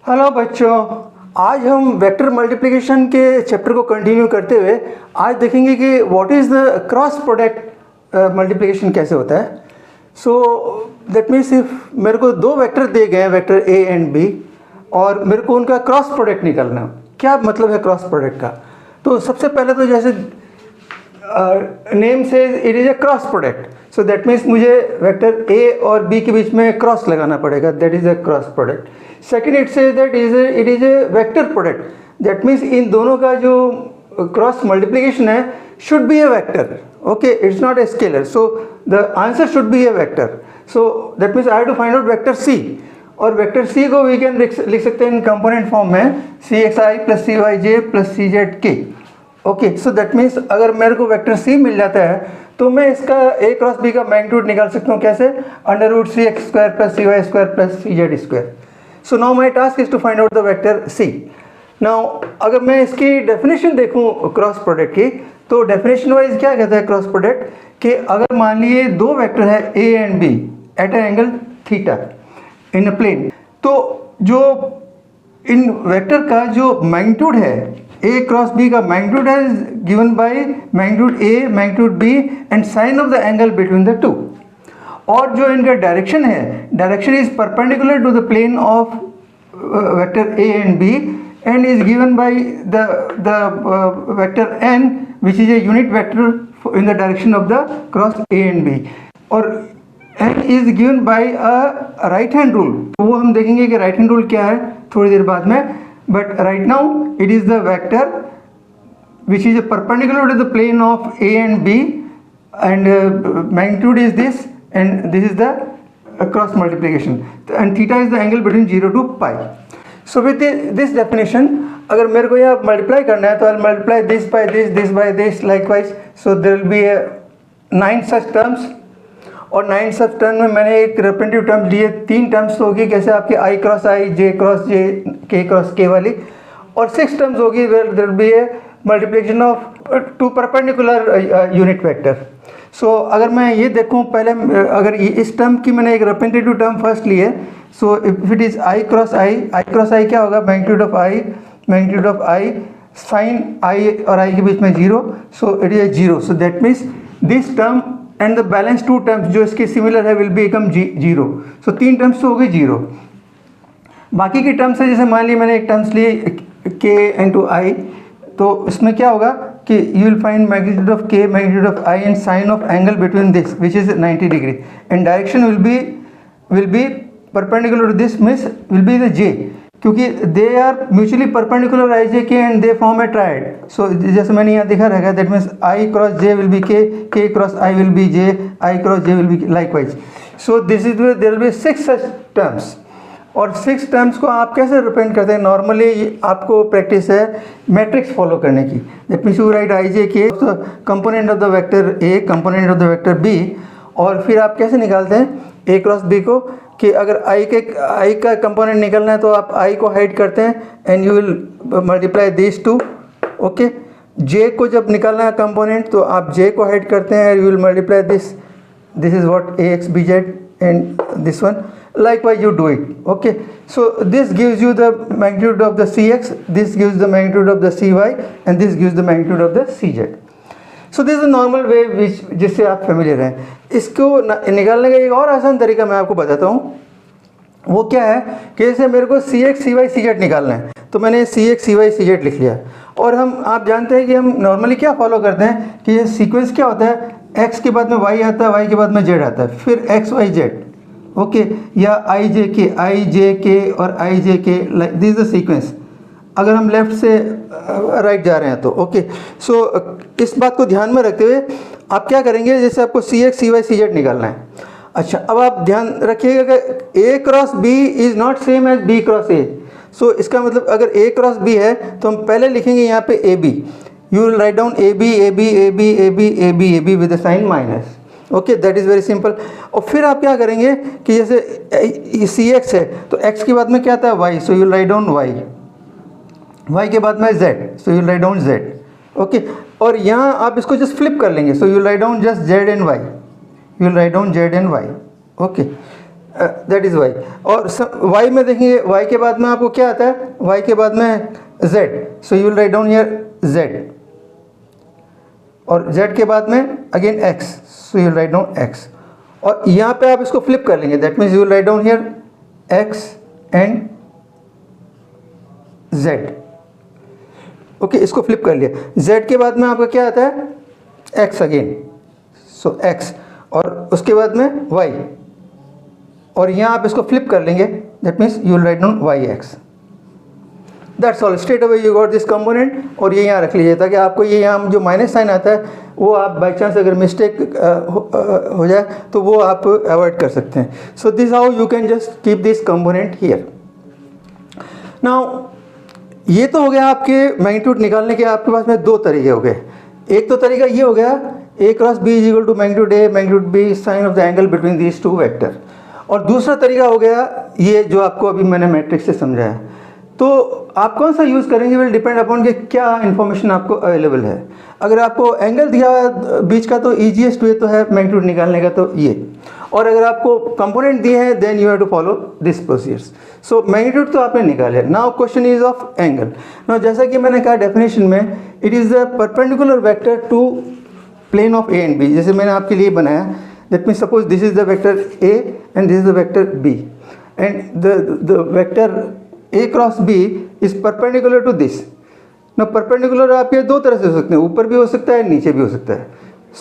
Hello बच्चों, आज हम वेक्टर मल्टीप्लिकेशन के चैप्टर को कंटिन्यू करते हुए आज देखेंगे कि what is the cross product multiplication कैसे होता है। सो दैट मीन्स इफ मेरे को दो वेक्टर दिए गए हैं, वेक्टर ए एंड बी, और मेरे को उनका क्रॉस प्रोडक्ट निकालना। क्या मतलब है क्रॉस प्रोडक्ट का? तो सबसे पहले तो जैसे नेम से it is a cross product, so that means मुझे वेक्टर ए और बी के बीच में क्रॉस लगाना पड़ेगा, that is a cross product. Second it say that it is a vector product, that means इन दोनों का जो क्रॉस मल्टीप्लिकेशन है should be a vector, okay, it's not a scalar, so the answer should be a vector. So that means I have to find out vector C, और vector C को we can लिख सकते हैं इन component form में सी x आई plus C Y जे plus C Z के। Okay, so that means अगर मेरे को वेक्टर सी मिल जाता है तो मैं इसका ए क्रॉस बी का मैग्नीट्यूड निकाल सकता हूँ। कैसे? Under root C X square plus C Y square plus C Z square. So now my task is to find out the vector C. Now अगर मैं इसकी डेफिनेशन देखूँ क्रॉस प्रोडक्ट की, तो डेफिनेशन वाइज क्या कहता है क्रॉस प्रोडक्ट कि अगर मान लिए दो वेक्टर है A and B at an angle theta in a plane, तो जो इन वेक्टर का जो मैग्नीट्यूड है ए क्रॉस बी का मैग्नीट्यूड है given by magnitude A magnitude B and sine of the angle between the two. और जो इनका डायरेक्शन है, direction is perpendicular to the plane of vector A and B and is given by the vector N which is a unit vector in the direction of the cross A and B, और n is given by a right hand rule. तो वो हम देखेंगे कि right hand rule क्या है थोड़ी देर बाद में, but right now it is the vector which is perpendicular to the plane of A and B, and magnitude is this, and this is the cross multiplication, and theta is the angle between 0 to pi. So with this definition, अगर मेरे को यहाँ multiply करना है तो I'll multiply this by this by this likewise, so there will be 9 such terms, और 9 सब term में मैंने एक रिप्रेजेंटेटिव टर्म लिए, 3 टर्म्स तो होगी कैसे आपके आई क्रॉस आई जे क्रॉस जे के क्रॉस के वाली, और 6 टर्म्स होगी where there will be a multiplication of 2 perpendicular unit vector. So अगर मैं ये देखूँ पहले, अगर इस टर्म की मैंने एक रिप्रेजेंटेटिव टर्म फर्स्ट ली है, so if it is i cross i क्या होगा? Magnitude of i sine i और आई के बीच में 0, so it is 0, so that means this term and the balance 2 terms जो इसके सिमिलर है विल बिकम 0, सो 3 टर्म्स तो हो गई 0। बाकी की टर्म्स है, जैसे मान ली मैंने एक टर्म्स ली k इंटू आई, तो इसमें क्या होगा कि you will find magnitude of k magnitude of i and sine of angle between this which is 90 degree, and direction will be perpendicular to this means will be the j, क्योंकि they are mutually perpendicular i J k and they form a triad. So जैसे मैंने यहाँ दिखा रहेगा, that means i cross J will B के cross I will be J, I cross J will be likewise. So this is there will be 6 such terms, और 6 terms को आप कैसे रिप्रेजेंट करते हैं? नॉर्मली आपको प्रैक्टिस है मैट्रिक्स फॉलो करने की, that means you write i J k component of the vector A component of the vector B, और फिर आप कैसे निकालते हैं ए क्रॉस बी को, कि अगर आई का कंपोनेंट निकलना है तो आप आई को हाइड करते हैं and you will multiply this two. Okay, j को जब निकालना है कंपोनेंट तो आप जे को हाइड करते हैं, you will multiply this is what A X B Z and this one likewise you do it. Okay, so this gives you the magnitude of the cx, this gives the magnitude of the cy, and this gives the magnitude of the cz. So this is the normal way जिससे आप familiar हैं। इसको निकालने का एक और आसान तरीका मैं आपको बताता हूँ। वो क्या है कि जैसे मेरे को सी x c y c z निकालना है, तो मैंने सी x c y c Z लिख लिया, और आप जानते हैं कि हम नॉर्मली क्या फॉलो करते हैं कि ये सीक्वेंस क्या होता है, एक्स के बाद में वाई आता है, वाई के बाद में जेड आता है, फिर एक्स वाई जेड, ओके, या आई जे के और आई जे के, दिस इज द सीक्वेंस अगर हम लेफ़्ट से राइट जा रहे हैं तो। ओके, सो इस बात को ध्यान में रखते हुए आप क्या करेंगे, जैसे आपको c x c y c z निकालना है। अच्छा, अब आप ध्यान रखिएगा कि A cross B is not same as B cross A. So इसका मतलब अगर ए क्रॉस बी है तो हम पहले लिखेंगे यहाँ पे A B, you will write down A B A B A B A B A B A B with sign minus. Okay, that is very simple. और फिर आप क्या करेंगे कि जैसे सी एक्स है तो एक्स के बाद में क्या आता है Y, so you will write down Y के बाद में z, so you write down z। Okay, और यहाँ आप इसको जस्ट फ्लिप कर लेंगे, so you write down just z and y, you write down z and y। Okay, that is Y. और वाई में देखेंगे, वाई के बाद में आपको क्या आता है, वाई के बाद में Z, so you will write down here Z, और जेड के बाद में again x, so you will write down x. और यहाँ पे आप इसको फ्लिप कर लेंगे, that means you will write down here x and Z. Okay, इसको फ्लिप कर लिया। जेड के बाद में आपका क्या आता है, एक्स अगेन, सो एक्स, और उसके बाद में वाई, और यहाँ आप इसको फ्लिप कर लेंगे, that means you will write down Y X. That's all, straight away you got this component. और ये यहाँ रख लीजिए ताकि आपको ये यहाँ जो माइनस साइन आता है वो आप बाई चांस अगर मिस्टेक हो जाए तो वो आप अवॉइड कर सकते हैं। So this how you can just keep this component here. Now ये तो हो गया आपके मैग्नीट्यूड निकालने के, आपके पास में दो तरीके हो गए। एक तो तरीका ये हो गया a cross b is equal to magnitude a magnitude b sine of the angle between these two vector. और दूसरा तरीका हो गया ये जो आपको अभी मैंने मैट्रिक्स से समझाया। तो आप कौन सा यूज़ करेंगे विल डिपेंड अपॉन कि क्या इन्फॉर्मेशन आपको अवेलेबल है। अगर आपको एंगल दिया बीच का तो ईजीएस्ट वे तो है मैग्नीट्यूड निकालने का तो ये, और अगर आपको कंपोनेंट दिए हैं then you have to follow this procedures. So magnitude तो आपने निकाले, now question is of angle. Now जैसा कि मैंने कहा डेफिनेशन में, it is the perpendicular vector to plane of A and B. जैसे मैंने आपके लिए बनाया, that means suppose this is the vector A and this is the vector B, and the vector a cross b is perpendicular to this. ना perpendicular आप ये दो तरह से हो सकते हैं, ऊपर भी हो सकता है नीचे भी हो सकता है।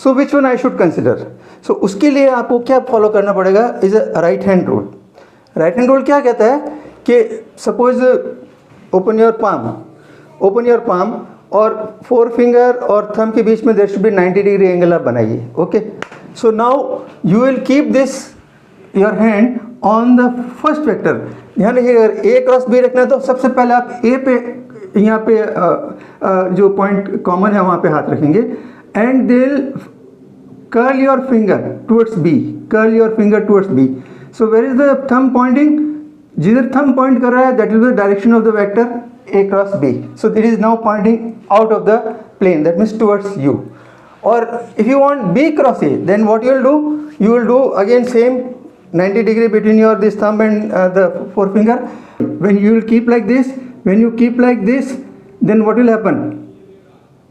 So which one I should consider. So उसके लिए आपको क्या फॉलो करना पड़ेगा, is a right hand rule. Right hand rule क्या कहता है कि सपोज ओपन योर पाम और फोर फिंगर और थंब के बीच में there should be 90 degree angle आप बनाइए। Okay, so now you will keep this your hand on the first vector. ध्यान रखिए, अगर ए क्रॉस बी रखना है तो सबसे पहले आप ए पे, यहाँ पे जो पॉइंट कॉमन है वहाँ पे हाथ रखेंगे, एंड दिल curl your finger towards B, curl your finger towards B. So where is the thumb pointing, जिधर थंब पॉइंट कर रहा है that will be the direction of the vector A cross B. So it is now pointing out of the plane, that means towards you. और if you want B cross A, then what you will do? You will do again same 90 degree between your this thumb and the forefinger. When you will keep like this, then what will happen?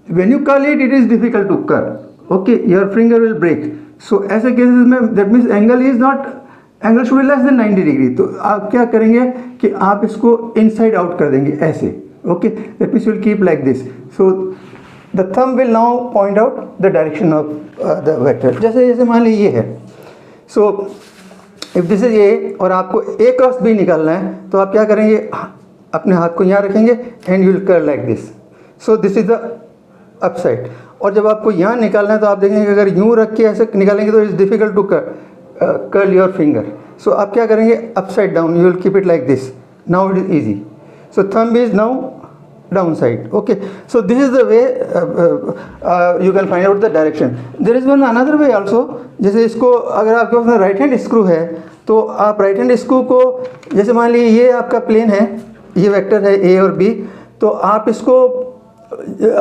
When you curl it, it is difficult to curl. Okay, your finger will break. So ऐसे cases में that means angle should be less than 90 degree. तो आप क्या करेंगे कि आप इसको inside out कर देंगे ऐसे. Okay, that means you will keep like this. So the thumb will now point out the direction of the vector. जैसे मान लीजिए ये है. So if this is A और आपको A cross B निकालना है तो आप क्या करेंगे, अपने हाथ को यहाँ रखेंगे and you will curl like this. So this is the upside. और जब आपको यहाँ निकालना है तो आप देखेंगे अगर यूँ रख के ऐसे निकालेंगे तो it's difficult to curl your finger. So आप क्या करेंगे, upside down, you will keep it like this. Now it is easy. So thumb is now downside. Okay, so this is the way you can find out the direction. There is one another way also. जैसे इसको अगर आपके पास right hand screw है तो आप right hand screw को, जैसे मान लीजिए ये आपका प्लेन है, ये वेक्टर है A और B, तो आप इसको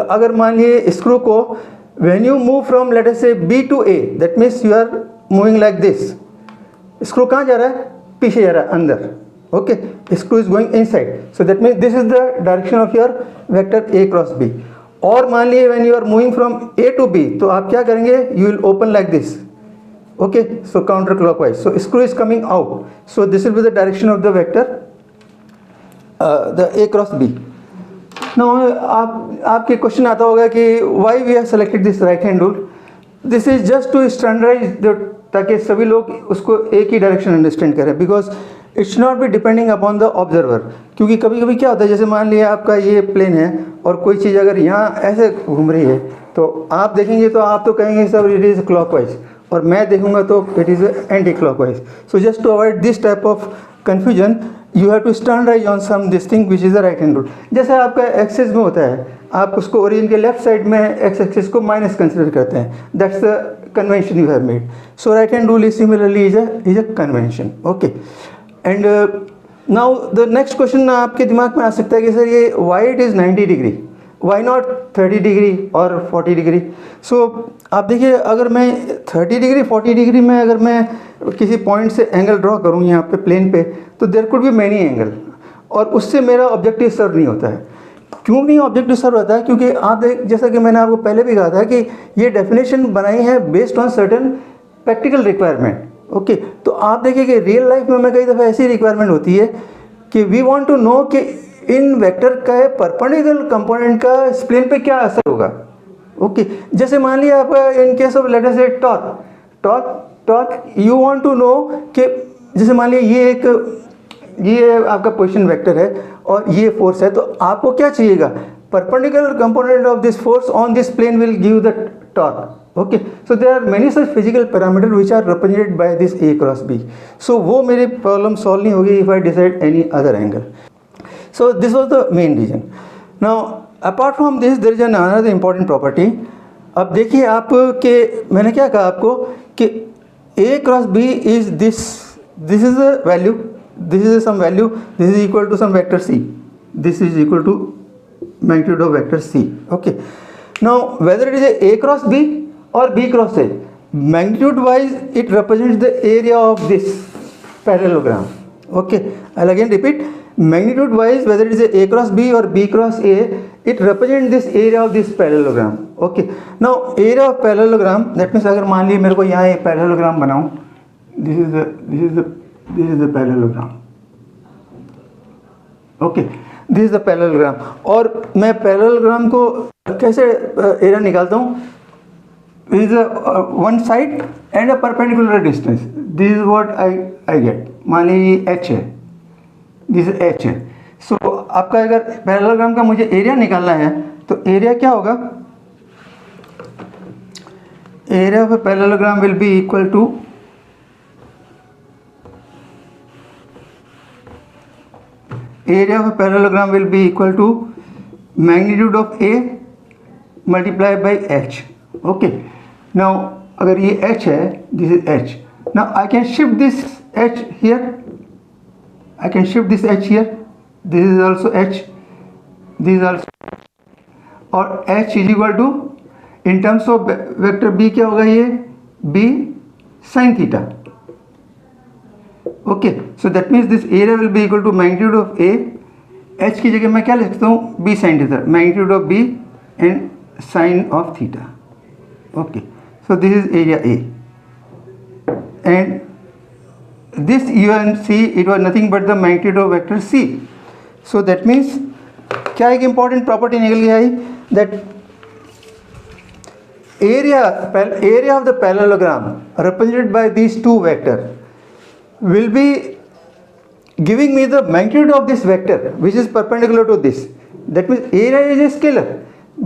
अगर मान लीजिए स्क्रू को when you move from let us say B to A, that means you are moving like this. Screw कहाँ जा रहा है, पीछे जा रहा है, अंदर. Okay, screw is going inside. So that means this is the direction of your vector A cross B. और मान लीजिए when you are moving from A to B, तो आप क्या करेंगे, you will open like this. Okay, so counterclockwise. So screw is coming out. So this will be the direction of the vector, the A cross B. Now आपके question आता होगा कि why we have selected this right hand rule. This is just to standardize the, ताकि सभी लोग उसको एक ही direction understand करें, because it's not be depending upon the observer. क्योंकि कभी कभी क्या होता है, जैसे मान लिया आपका ये प्लेन है और कोई चीज़ अगर यहाँ ऐसे घूम रही है तो आप देखेंगे तो आप तो कहेंगे सर इट इज़ क्लॉकवाइज, और मैं देखूंगा तो it is anti clockwise. So just to avoid this type of confusion you have to standardise on some this thing which is the right hand rule. जैसे आपका एक्सिस में होता है, आप उसको ओरिजिन के लेफ्ट साइड में एक्स एक्सिस को माइनस कंसिडर करते हैं, that's the convention you have made. So right hand rule is similarly is a convention. Okay, and now the next question आपके दिमाग में आ सकता है कि सर ये why it is 90 degree. Why not 30 degree और 40 डिग्री। सो आप देखिए, अगर मैं 30 डिग्री 40 डिग्री में अगर मैं किसी पॉइंट से एंगल ड्रॉ करूँ यहाँ पे प्लेन पे, तो there could be many angle, और उससे मेरा ऑब्जेक्टिव सर्व नहीं होता है। क्यों नहीं ऑब्जेक्टिव सर्व होता है? क्योंकि आप जैसा कि मैंने आपको पहले भी कहा था कि ये डेफिनेशन बनाई है based on certain practical requirement. Okay, तो आप देखिए कि रियल लाइफ में कई दफ़ा ऐसी रिक्वायरमेंट होती है कि वी वांट टू नो कि इन वेक्टर का परपेंडिकुलर कंपोनेंट का इस प्लेन पे क्या असर होगा। ओके, जैसे मान लिया आपका in case of let us say torque you want to know कि जैसे मान लिया ये आपका पोजीशन वेक्टर है और ये फोर्स है, तो आपको क्या चाहिएगा? Perpendicular component of this force on this plane will give the torque. Okay, so there are many such physical parameter which are represented by this A cross B. So वो मेरी प्रॉब्लम सॉल्व नहीं होगी if I decide any other angle. So this was the main reason. Now apart from this there is another important property. अब देखिए आप के मैंने क्या कहा आपको कि A cross B is this is the value, this is some value, this is equal to some vector c, this is equal to magnitude of vector c. Okay, now whether it is a cross b or b cross a, magnitude wise it represents the area of this parallelogram. Okay, I'll again repeat, magnitude wise whether it is a cross b or b cross a, it represents this area of this parallelogram. Okay, now area of parallelogram, that means अगर मान लीजिए मेरे को यहाँ एक parallelogram बनाऊँ, this is the parallelogram. Okay, this is the parallelogram, और मैं पैरेललोग्राम को कैसे एरिया निकालता हूँ? Is one side and a perpendicular distance, this is what I get. मान लीजिए एच है, दिस इज एच है। सो आपका अगर पैरेललोग्राम का मुझे एरिया निकालना है तो एरिया क्या होगा? Area of a parallelogram will be equal to area of a parallelogram will be equal to magnitude of A multiplied by H. Okay, now अगर ये H है, this is H. Now I can shift this H here, I can shift this H here, this is also H, this is also, और H is equal to in terms of vector B क्या होगा? ये B sin theta. Okay, so that means this area will be equal to magnitude of A, H की जगह मैं क्या लिख सकता हूँ? B sine theta, magnitude of B and sine of theta. Okay, so this is area A and this you can see it was nothing but the magnitude of vector C. So that means क्या एक important property निकल के आई, that area of the parallelogram represented by these two vector will be giving me the magnitude of this vector which is perpendicular to this. That means area is a scalar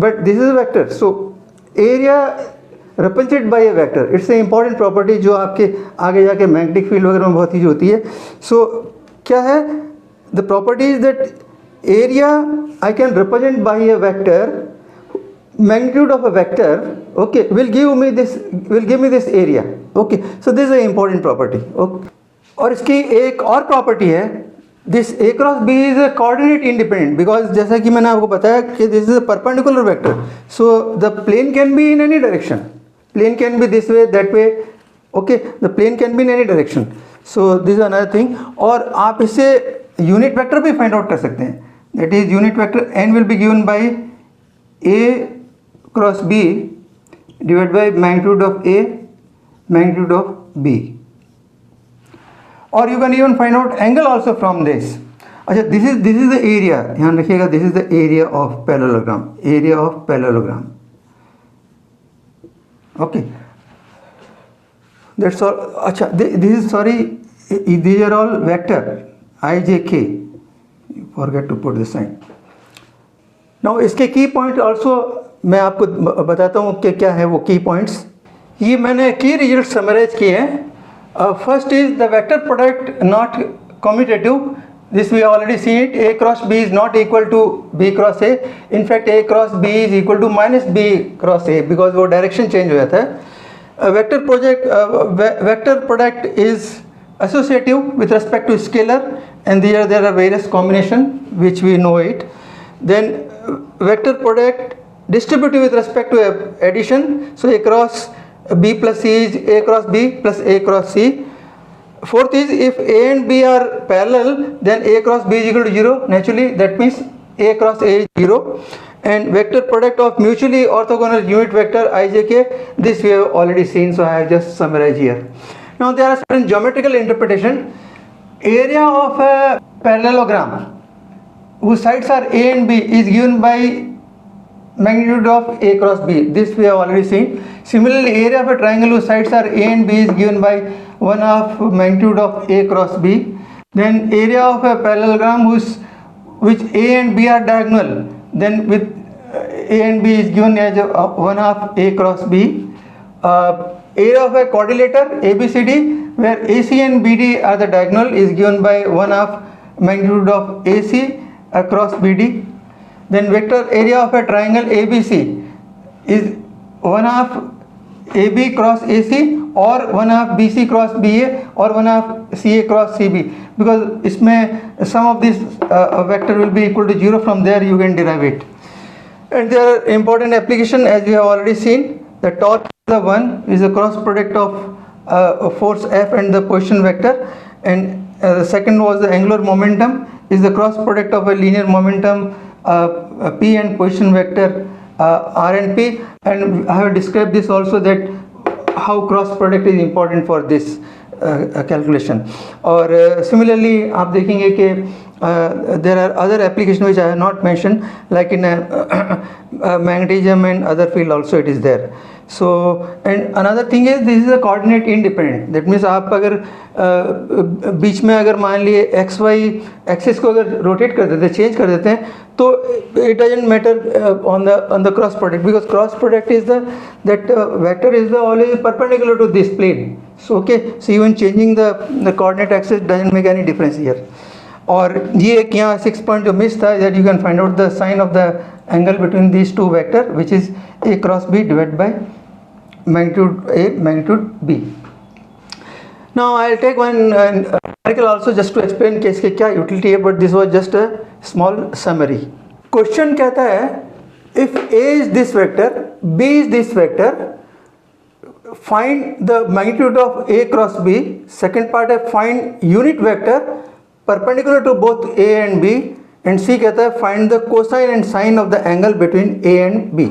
but this is a vector, so area represented by a vector, it's an important property जो आपके आगे जाके magnetic field वगैरह में बहुत use होती है. सो क्या है? the property is that area I can represent by a vector, magnitude of a vector, okay, will give me this area. Okay, so this is an important property. Okay, और इसकी एक और प्रॉपर्टी है, this A cross B is a coordinate independent, because जैसा कि मैंने आपको बताया कि this is a perpendicular vector, so the plane can be in any direction, plane can be this way that way. Okay, the plane can be in any direction, so this is another thing. और आप इससे unit vector भी find out कर सकते हैं, that is unit vector N will be given by A cross B divide by magnitude of A magnitude of B. और you can even find out angle also from this. अच्छा, this is the area, ध्यान रखिएगा, this is the area of parallelogram, area of parallelogram. Okay, that's all. अच्छा, this is sorry, these are all vector I J K, forget to put this sign. Now इसके की point also मैं आपको बताता हूँ कि क्या है वो की पॉइंट्स. ये मैंने की रिजल्ट समराइज किए हैं. First is the vector product not commutative. This we already see it. A cross B is not equal to B cross A. In fact, A cross B is equal to minus B cross A because वो direction change हो जाता है. Vector product is associative with respect to scalar, and there are various combination which we know it. Then vector product distributive with respect to addition. So A cross B plus C is A cross B plus A cross C. Fourth is if A and B are parallel, then A cross B is equal to 0. Naturally, that means A cross A is 0. And vector product of mutually orthogonal unit vector ijk, this we have already seen, so I have just summarized here. Now there are certain geometrical interpretation. Area of a parallelogram whose sides are A and B is given by magnitude of A cross B. This we have already seen. Similarly, area of a triangle whose sides are A and B is given by 1/2 magnitude of A cross B. Then area of a parallelogram which A and B are diagonal, then with A and B is given as 1/2 A cross B. Area of a quadrilateral ABCD where AC and BD are the diagonal is given by 1/2 magnitude of AC across BD. Then vector area of a triangle ABC is 1/2 AB cross AC or 1/2 BC cross BA or 1/2 CA cross CB, because इसमें sum of this vector will be equal to 0. From there you can derive it. And there are important application, as we have already seen. The torque the one is the cross product of force F and the position vector, and the second was the angular momentum is the cross product of a linear momentum P and position vector R and P, and I have described this also, that how cross product is important for this calculation. और similarly आप देखेंगे कि there are other applications which I have not mentioned, like in magnetism and other field also it is there. So and another thing is this is a coordinate independent. That means आप अगर बीच में अगर मान लिए x Y axis को अगर rotate कर देते हैं, चेंज कर देते हैं, तो it doesn't matter on the cross product, because cross product is that vector is always perpendicular to this plane. So okay, so even changing the coordinate axis doesn't make any difference here. और ये एक यहाँ 6 point जो miss था, that you can find out the sign of the angle between these two vector, which is A cross B divided by magnitude A magnitude B. Now I'll take one article also just to explain कि इसके क्या utility है, but this was just a small summary. Question कहता है if A is this vector, B is this vector, find the magnitude of A cross B. Second part है find unit vector perpendicular to both A and B, and C कहता है find the cosine and sine of the angle between A and B.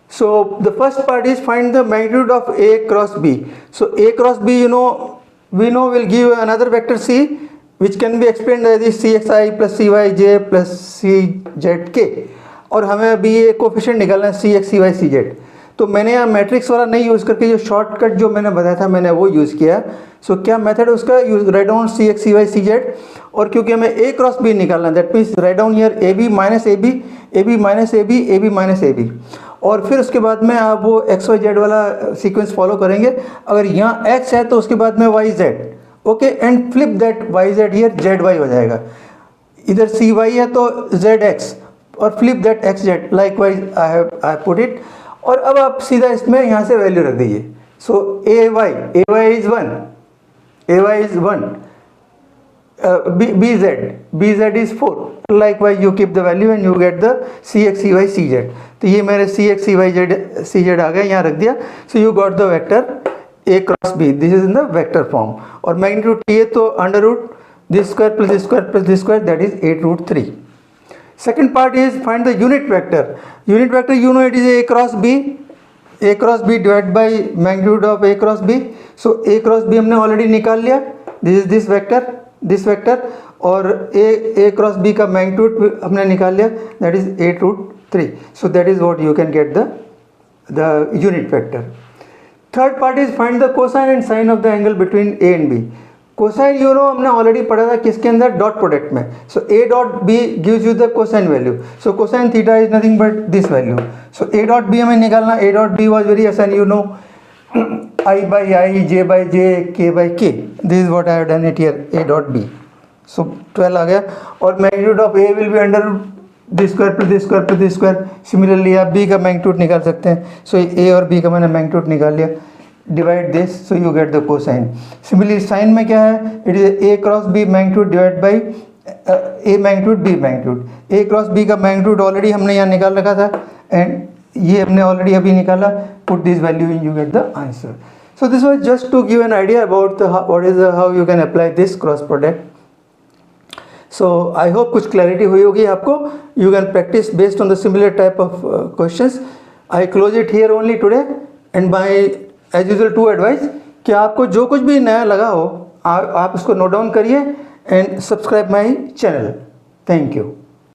So the first part is find the magnitude of A cross B. So A cross B, we know will give another vector C, which can be explained as this CXI plus CYJ plus CZK, और हमें अभी ये coefficient निकालना है CX CY CZ. तो मैंने यहाँ matrix वाला नहीं यूज़ करके जो शॉर्टकट जो मैंने बताया था मैंने वो यूज़ किया. सो क्या मेथड उसका use write down CX CY CZ, और क्योंकि हमें A क्रॉस B निकालना है, that means write down here AB minus AB, AB minus AB, AB minus AB, और फिर उसके बाद में आप वो XYZ वाला सीक्वेंस फॉलो करेंगे. अगर यहाँ X है तो उसके बाद में YZ, okay, and flip that YZ here ZY हो जाएगा. इधर CY है तो ZX, और flip that XZ, likewise I put it. और अब आप सीधा इसमें यहाँ से वैल्यू रख दीजिए. सो AY is 1, AY is 1, BZ is 4. Likewise you keep the value and you get the CX CY CZ. तो ये मेरे CX CY CZ आ गए, यहाँ रख दिया. So you got the vector A cross B. This is in the vector form. और magnitude T है तो under root this square plus this square plus this square, that is 8 root 3. Second part is find the unit vector. Unit vector, it is A cross B. A cross B divided by magnitude of A cross B. So A cross B हमने already निकाल लिया. This is this vector, और A cross B का magnitude हमने निकाल लिया, that is 8 root 3. So that is what you can get the unit vector. Third part is find the cosine and sine of the angle between A and B. Cosine हमने already पढ़ा था किसके अंदर, dot product में. सो A dot B gives you the cosine value. So cosine theta is nothing but this value. So A dot B हमें निकालना. A dot B was very आसान, I by I, J by J, K by K. This is what I have done it here, A dot B. So 12 आ गया, और magnitude of A will be under this square plus this square plus this square. Similarly आप B का magnitude निकाल सकते हैं. So A और B का मैंने magnitude निकाल लिया. Divide this, so you get the cosine. Similarly sine में क्या है, it is A cross B magnitude divided by A magnitude B magnitude, A cross B का मैग्नीट्यूड ऑलरेडी हमने यहाँ निकाल रखा था एंड ये हमने ऑलरेडी अभी निकाला. Put this value in, you get the answer. So this was just to give an idea about how you can apply this cross product. So I hope कुछ clarity हुई होगी आपको. You can practice based on the similar type of questions. I close it here only today and my as usual two advice कि आपको जो कुछ भी नया लगा हो आप उसको नोट डाउन करिए and subscribe my channel. Thank you.